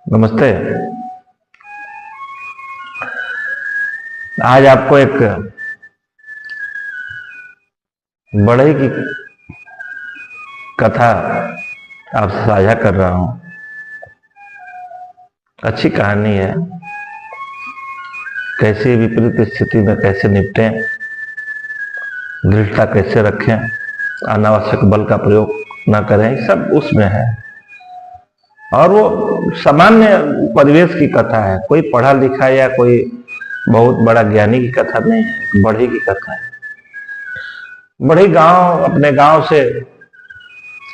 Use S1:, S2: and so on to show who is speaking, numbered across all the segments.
S1: नमस्ते। आज आपको एक बढ़ई की कथा आपसे साझा कर रहा हूं। अच्छी कहानी है। कैसी विपरीत स्थिति में कैसे निपटें, दृढ़ता कैसे रखें, अनावश्यक बल का प्रयोग न करें, सब उसमें है। और वो सामान्य परिवेश की कथा है। कोई पढ़ा लिखा या कोई बहुत बड़ा ज्ञानी की कथा नहीं है, बढ़ई की कथा है। बढ़ई गांव, अपने गांव से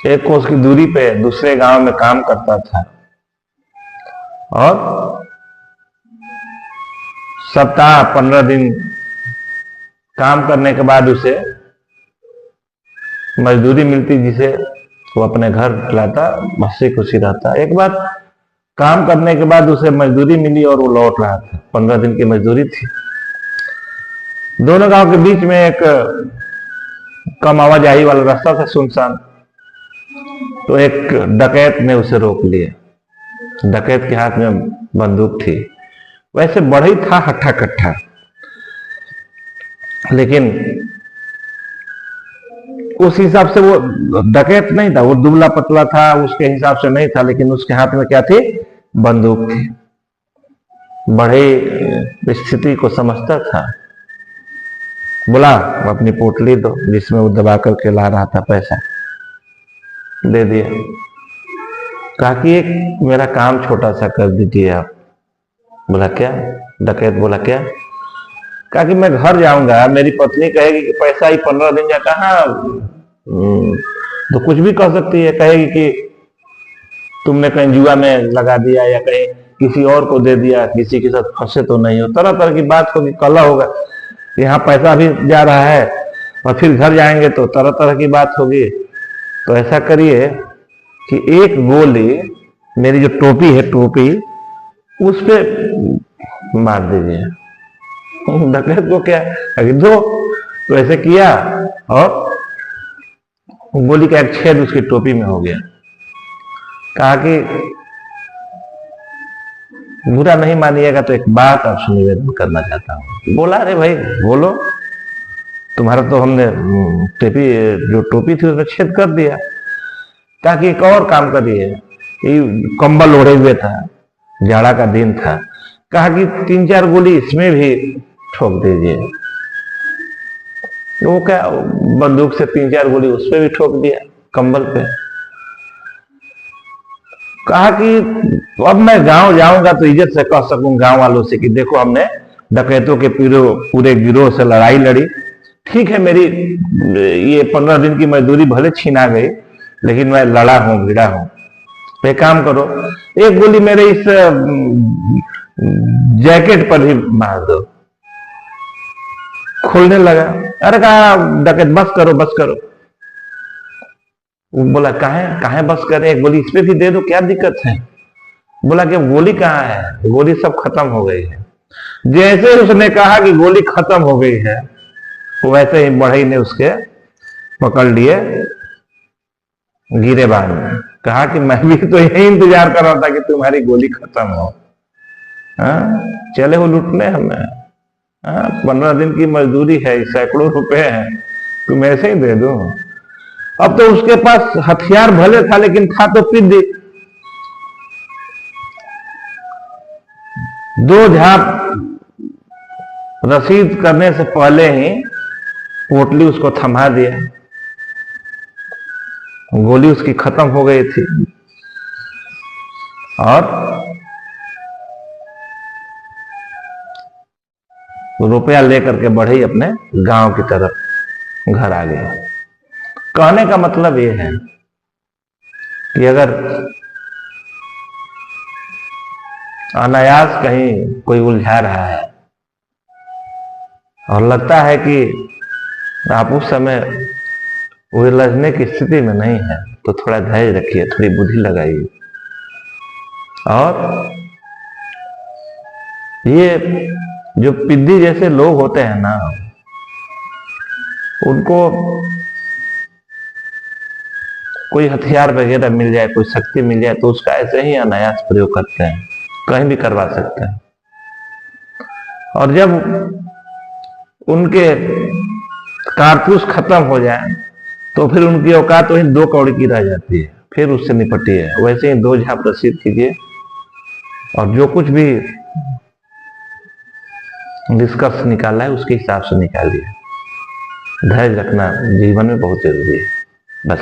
S1: 1 कोस की दूरी पे दूसरे गांव में काम करता था और सप्ताह 15 दिन काम करने के बाद उसे मजदूरी मिलती, जिसे वो अपने घर लाता, हंसी खुशी रहता। एक बार काम करने के बाद उसे मजदूरी मिली और वो लौट रहा था। 15 दिन की मजदूरी थी। दोनों गांव के बीच में एक कम आवाजाही वाला रास्ता था, सुनसान। तो एक डकैत ने उसे रोक लिया। डकैत के हाथ में बंदूक थी। वैसे बढ़ई था हट्ठा कट्ठा, लेकिन उस हिसाब से वो डकैत नहीं था। वो दुबला पतला था, उसके हिसाब से नहीं था, लेकिन उसके हाथ में क्या थी? बंदूक थी। बढ़ई स्थिति को समझता था। बोला, अपनी पोटली दो, जिसमें वो दबा करके ला रहा था पैसा। दे दिया। कहा कि एक मेरा काम छोटा सा कर दीजिए आप। बोला क्या? डकैत बोला क्या? कहा कि मैं घर जाऊंगा, मेरी पत्नी कहेगी कि पैसा ही 15 दिन जा। कहा तो कुछ भी कह सकती है, कहेगी कि तुमने कहीं जुआ में लगा दिया या कहीं किसी और को दे दिया, किसी के साथ फंसे तो नहीं हो। तरह तरह की बात होगी, कला होगा। यहाँ पैसा भी जा रहा है और फिर घर जाएंगे तो तरह तरह की बात होगी। तो ऐसा करिए कि एक गोली मेरी जो टोपी है, टोपी उस पे मार दीजिए। डकैत को क्या दो। तो ऐसे किया और गोली का एक छेद उसकी टोपी में हो गया। कहा कि बुरा नहीं मानिएगा तो एक बात आपसे निवेदन करना चाहता हूं। बोला, अरे भाई बोलो। तुम्हारा तो हमने जो टोपी थी उसमें छेद कर दिया। ताकि एक और काम करिए। कंबल ओढ़े हुए था, जाड़ा का दिन था। कहा कि 3-4 गोली इसमें भी ठोक दीजिए। वो क्या, बंदूक से 3-4 गोली उस पर भी ठोक दिया, कंबल पे। कहा कि अब मैं गांव जाऊंगा तो इज्जत से कह सकूं गांव वालों से कि देखो, हमने डकैतों के पूरे गिरोह से लड़ाई लड़ी। ठीक है, मेरी ये 15 दिन की मजदूरी भले छीना गई, लेकिन मैं लड़ा हूं, भिड़ा हूं। एक काम करो, एक गोली मेरे इस जैकेट पर ही मार दो। खोलने लगा। अरे कहा डकैत, बस करो बस करो। वो बोला, काहे बस करे, एक गोली इस पे भी दे दो, क्या दिक्कत है? बोला कि गोली कहाँ है? गोली सब खत्म हो गई है। जैसे उसने कहा कि गोली खत्म हो गई है, वैसे ही बढ़ई ने उसके पकड़ लिए गिरेबान में। कहा कि मैं भी तो यही इंतजार कर रहा था कि तुम्हारी गोली खत्म हो। चले हो लूटने हमें। 15 दिन की मजदूरी है, सैकड़ों रुपए हैं, तुम ऐसे ही दे दो। अब तो उसके पास हथियार भले था, लेकिन था तो पिद्दी। 2 झाप रसीद करने से पहले ही पोटली उसको थमा दिया। गोली उसकी खत्म हो गई थी और रुपया लेकर के बढ़ई अपने गांव की तरफ घर आ गया। कहने का मतलब यह है कि अगर अनायास कहीं कोई उलझा रहा है और लगता है कि आप उस समय उलझने की स्थिति में नहीं है, तो थोड़ा धैर्य रखिए, थोड़ी बुद्धि लगाइए। और ये जो पिद्दी जैसे लोग होते हैं ना, उनको कोई हथियार वगैरह मिल जाए, कोई शक्ति मिल जाए तो उसका ऐसे ही अनायास प्रयोग करते हैं, कहीं भी करवा सकते हैं। और जब उनके कारतूस खत्म हो जाए तो फिर उनकी औकात वही 2 कौड़ी की रह जाती है, फिर उससे निपटिए। वैसे ही 2 झाप रसीद कीजिए और जो कुछ भी निष्कर्ष निकाला है उसके हिसाब से निकालिए। धैर्य रखना जीवन में बहुत जरूरी है। बस।